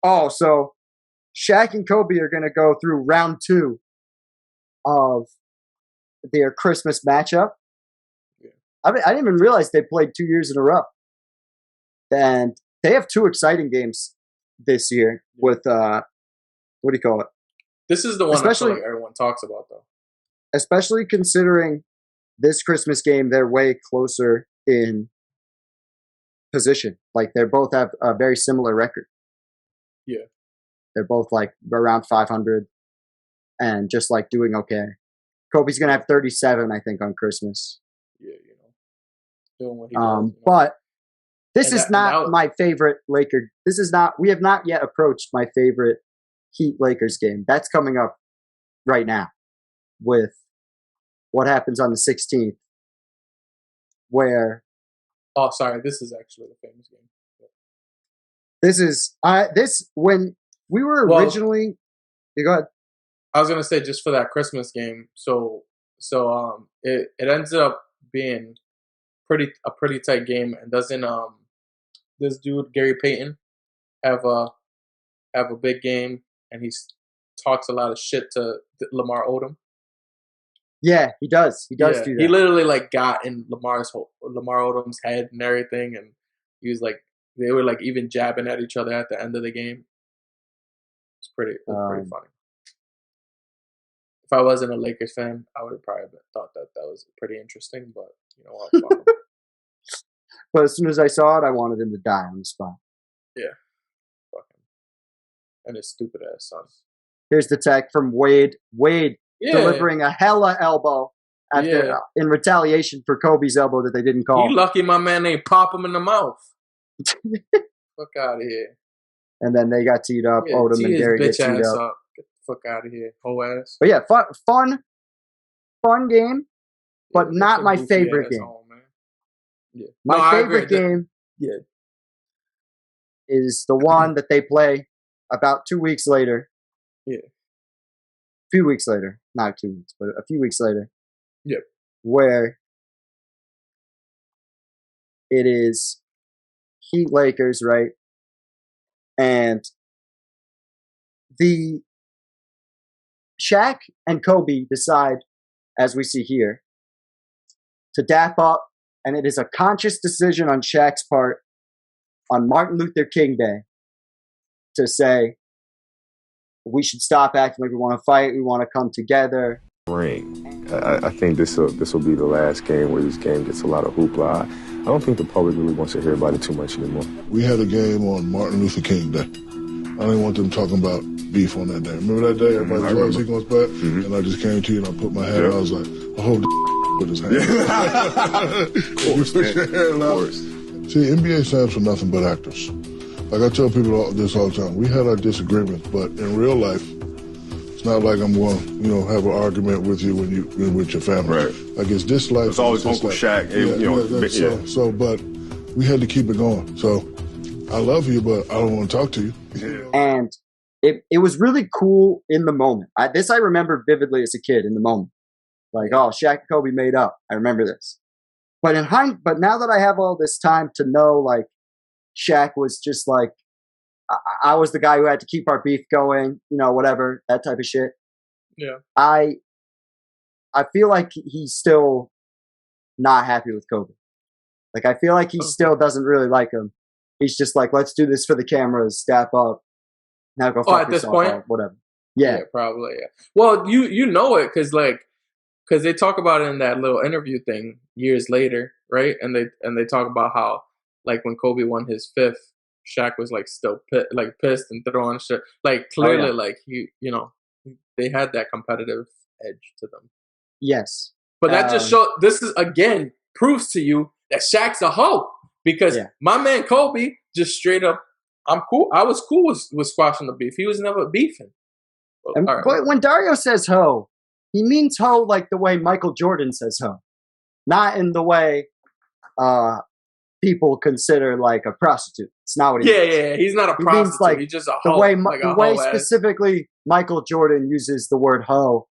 Oh, so Shaq and Kobe are going to go through round 2 of their Christmas matchup. Yeah. I didn't even realize they played 2 years in a row. And they have 2 exciting games this year with, what do you call it? This is the one I feel like everyone talks about, though. Especially considering this Christmas game, they're way closer in position. Like, they both have a very similar record. Yeah. They're both, like, around 500 and just, like, doing okay. Kobe's going to have 37, I think, on Christmas. Yeah, doing what he does. But this is not my favorite Laker. We have not yet approached my favorite Heat Lakers game. That's coming up right now with what happens on the 16th, where. Oh, sorry. This is actually the famous game. When we were originally. You go ahead. I was gonna say just for that Christmas game. So it ends up being a pretty tight game, and doesn't this dude Gary Payton have a big game, and he talks a lot of shit to Lamar Odom. Yeah, he does. He does do that. He literally like got in Lamar Odom's head and everything, and he was like, they were like even jabbing at each other at the end of the game. It's pretty funny. If I wasn't a Lakers fan, I would have probably thought that was pretty interesting. But you know what? But as soon as I saw it, I wanted him to die on the spot. Yeah, fuck him and his stupid ass son. Here's the tech from Wade. Wade delivering a hella elbow in retaliation for Kobe's elbow that they didn't call. He lucky my man ain't pop him in the mouth. Fuck out of here. And then they got teed up. Odom and Gary get teed up. Get the fuck out of here, whole ass. But yeah, fun game, but not my favorite game. Yeah. My favorite game is the one that they play about 2 weeks later. Yeah. A few weeks later. Not 2 weeks, but a few weeks later. Yep. Where it is Heat Lakers, right? And the Shaq and Kobe decide, as we see here, to dap up, and it is a conscious decision on Shaq's part on Martin Luther King Day to say, we should stop acting like we want to fight, we want to come together. Ring. I think this will be the last game where this game gets a lot of hoopla. I don't think the public really wants to hear about it too much anymore. We had a game on Martin Luther King Day. I didn't want them talking about beef on that day. Remember that day? Everybody was like, he goes back. Mm-hmm. And I just came to you and I put my hand out. I was like, I hold with his hand. Of course. See, NBA stands for nothing but actors. Like I tell people this all the time. We had our disagreements, but in real life, it's not like I'm going to, have an argument with you when you're with your family. Right. Like it's this life. It's always Uncle Shaq. But we had to keep it going. So I love you, but I don't want to talk to you. And it was really cool in the moment. I remember vividly as a kid in the moment. Like, oh, Shaq and Kobe made up. I remember this. But now that I have all this time to know, like, Shaq was just like, I was the guy who had to keep our beef going, whatever, that type of shit. Yeah. I feel like he's still not happy with Kobe. Like, I feel like he still doesn't really like him. He's just like, let's do this for the cameras, step up. Now go fuck yourself up, whatever. Yeah, probably. Yeah. Well, you know it because they talk about it in that little interview thing years later, right? And they talk about how like when Kobe won his 5th, Shaq was like still pissed and throwing shit. Like clearly, like they had that competitive edge to them. Yes, but that just shows. This is again proves to you that Shaq's a hoe because my man Kobe just straight up. I'm cool. I was cool with squashing the beef. He was never beefing. But when Dario says hoe, he means hoe like the way Michael Jordan says hoe, not in the way people consider like a prostitute. It's not what he means. Yeah. He's not a prostitute. Means, like, he's just a hoe. The way specifically Michael Jordan uses the word hoe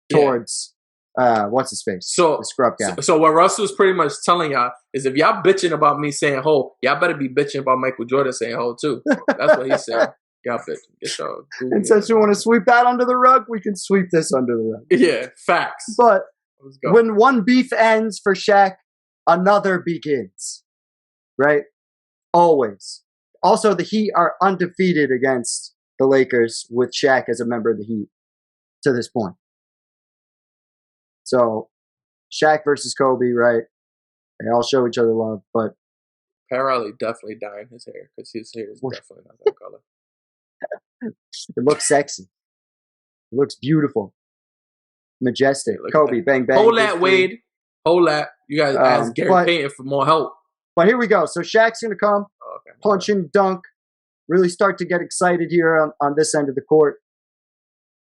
towards what's his face? The scrub guy. So what Russell's pretty much telling y'all is if y'all bitching about me saying hoe, y'all better be bitching about Michael Jordan saying hoe too. That's what he's saying. Y'all bitch, get y'all. And since you want to sweep that under the rug, we can sweep this under the rug. Yeah, facts. But Let's go. when one beef ends for Shaq, another begins. Right? Always. Also, the Heat are undefeated against the Lakers with Shaq as a member of the Heat to this point. So, Shaq versus Kobe, right? They all show each other love, but Pat Riley definitely dyeing his hair because his hair is definitely not that color. it looks sexy. It looks beautiful. Majestic. Look at Kobe, that. bang, bang. Hold that, Wade. Hold that. You guys ask Gary Payton for more help. But here we go. So Shaq's going to come, punch and dunk, really start to get excited here on this end of the court.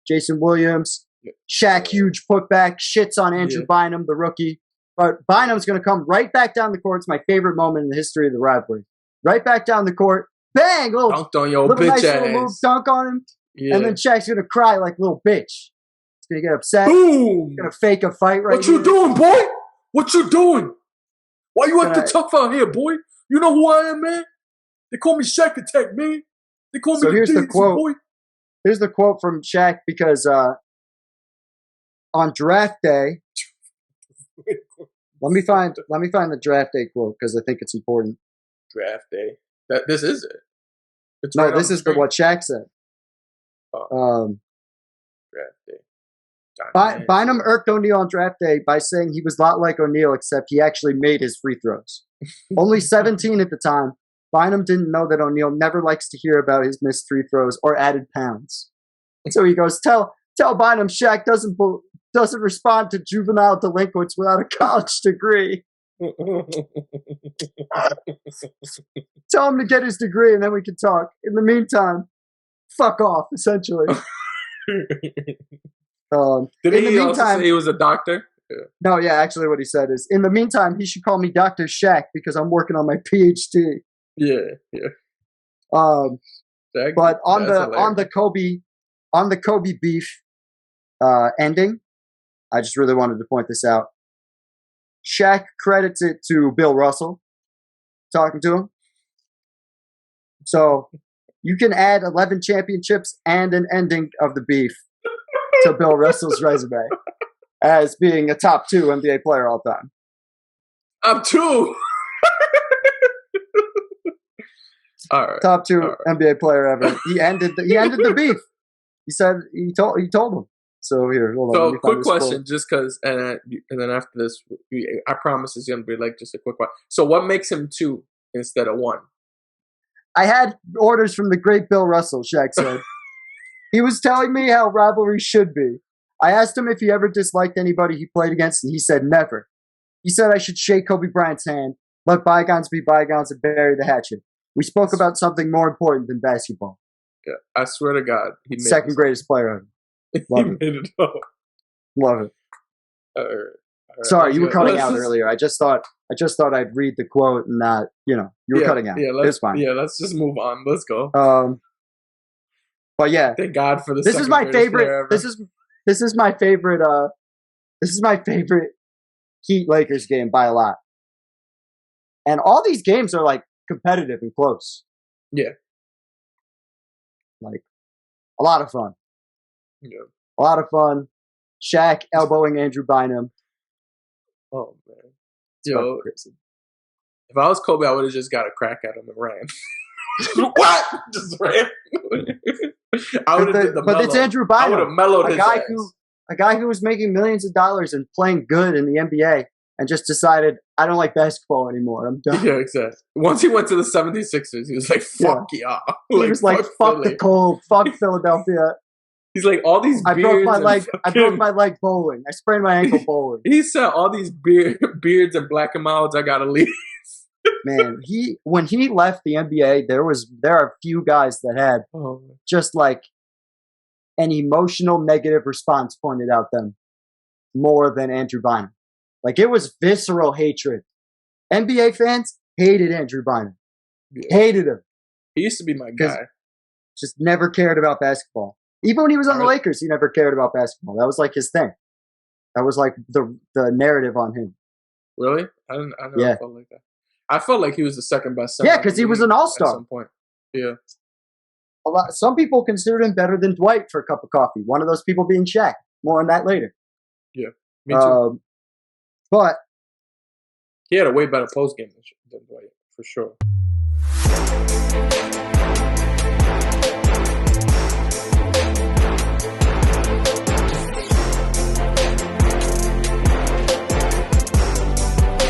Jason Williams, Shaq, huge putback, shits on Andrew Bynum, the rookie. But Bynum's going to come right back down the court. It's my favorite moment in the history of the rivalry. Right back down the court. Bang! Dunked on your bitch nice ass. little move, dunk on him. Yeah. And then Shaq's going to cry like a little bitch. He's going to get upset. Boom! He's going to fake a fight right What you here. doing, boy? What you doing? Why you acting tough out here, boy? You know who I am, man? They call me Shaq Attack, man. They call me here's the quote. boy. Here's the quote from Shaq because on draft day, let me find the draft day quote because I think it's important. Draft day. This is it. It's no, right this is what Shaq said. Draft day. Bynum irked O'Neal on draft day by saying he was a lot like O'Neal, except he actually made his free throws. Only 17 at the time, Bynum didn't know that O'Neal never likes to hear about his missed free throws or added pounds. So he goes, tell Bynum Shaq doesn't respond to juvenile delinquents without a college degree. Tell him to get his degree and then we can talk. In the meantime, fuck off, essentially. Did he also say he was a doctor? Yeah. No, yeah, actually what he said is, in the meantime, he should call me Dr. Shaq because I'm working on my PhD. Yeah. But on the Kobe beef ending, I just really wanted to point this out. Shaq credits it to Bill Russell talking to him. So you can add 11 championships and an ending of the beef to Bill Russell's resume as being a top 2 NBA player all time. Top 2. All right. Top 2 NBA player ever. He ended the beef. He said he told him. So here, hold on. So quick question, just because, and then after this, I promise it's gonna be like just a quick one. So what makes him 2 instead of 1? I had orders from the great Bill Russell. Shaq said he was telling me how rivalry should be. I asked him if he ever disliked anybody he played against, and he said never. He said I should shake Kobe Bryant's hand, let bygones be bygones, and bury the hatchet. We spoke about something more important than basketball. Yeah, I swear to God, he made second greatest player ever. Love it. Made it up. Love it. All right. Sorry, you were cutting out earlier. I just thought I'd read the quote and not, you were cutting out. Yeah, it's fine. Yeah, let's just move on. Let's go. But yeah, thank God for this is my favorite. This is my favorite. This is my favorite Heat Lakers game by a lot. And all these games are like competitive and close. Yeah, like a lot of fun. Yeah, a lot of fun. Shaq elbowing Andrew Bynum. Oh man, yo, if I was Kobe, I would have just got a crack at him and ran. What? Just ran. I would have. But it's Andrew Bynum. I would have mellowed his ass. A guy who was making millions of dollars and playing good in the NBA and just decided, I don't like basketball anymore. I'm done. Yeah, exactly. Once he went to the 76ers, he was like, fuck yeah. He was like, fuck the cold. Fuck Philadelphia. He's like, all these beards. I broke my leg bowling. I sprained my ankle bowling. He said, all these beards and black and milds, I gotta leave. Man, when he left the NBA, there are a few guys that had just like an emotional negative response pointed out them more than Andrew Bynum. Like it was visceral hatred. NBA fans hated Andrew Bynum. Yeah. Hated him. He used to be my guy. Just never cared about basketball. Even when he was on the Lakers, he never cared about basketball. That was like his thing. That was like the narrative on him. Really? I never felt like that. I felt like he was the second best center. Yeah, because he was an all-star. At some point. Yeah. some people considered him better than Dwight for a cup of coffee. One of those people being Shaq. More on that later. Yeah, me too. But he had a way better post game than Dwight, for sure.